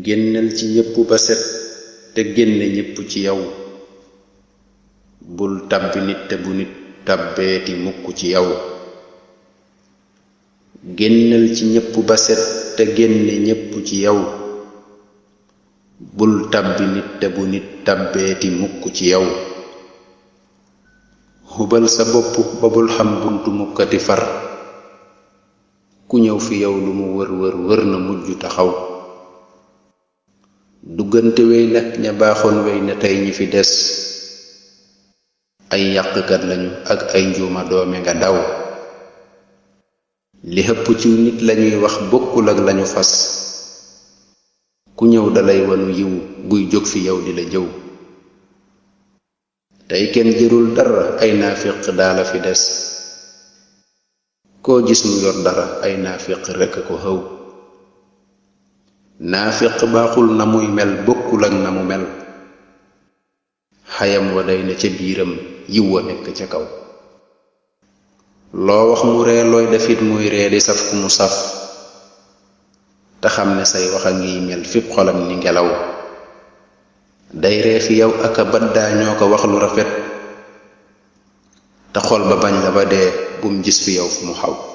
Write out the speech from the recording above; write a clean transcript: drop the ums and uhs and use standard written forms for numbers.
génnal ci ñépp ba set te génne ñépp ci yow. bul tabbi nit te bu nit tabbeeti mukk ci yow. génnal ci ñépp ba set te génne ñépp ci yow. bul tabbi nit te bu nit tabbeeti mukk ci yow. hubal sa bopp ba bul xam buntu mukkati far. ku ñëw fi yow lu mu wër wër wër na mujj taxaw. duggante wey na ña baaxoon wey na tey ñi fi des. ay yàqkat lañu ak ay njuuma doome nga daw. li hëpp ci nit lañuy wax bokkul ak lañu fas. ku ñëw dalay wanu yiw buy jóg fi yow di la jëw. tey kenn jërul dara ay naafiq daala fi des. koo gis mu yor dara ay naafiq rekk ko xëw. naafiq baaxul na muy mel bokkul ak na mu mel. xayam wa day na ca biiram yiw wa nekk ca kaw. loo wax mu ree looy defit muy ree di saf ku mu saf. te xam ne say wax a ngiy mel fip xolam ni ngelaw. day ree fi yow ak a baddaa ñoo ko wax lu rafet. te xol ba bañ la ba dee bum gis fi yow fu mu xaw.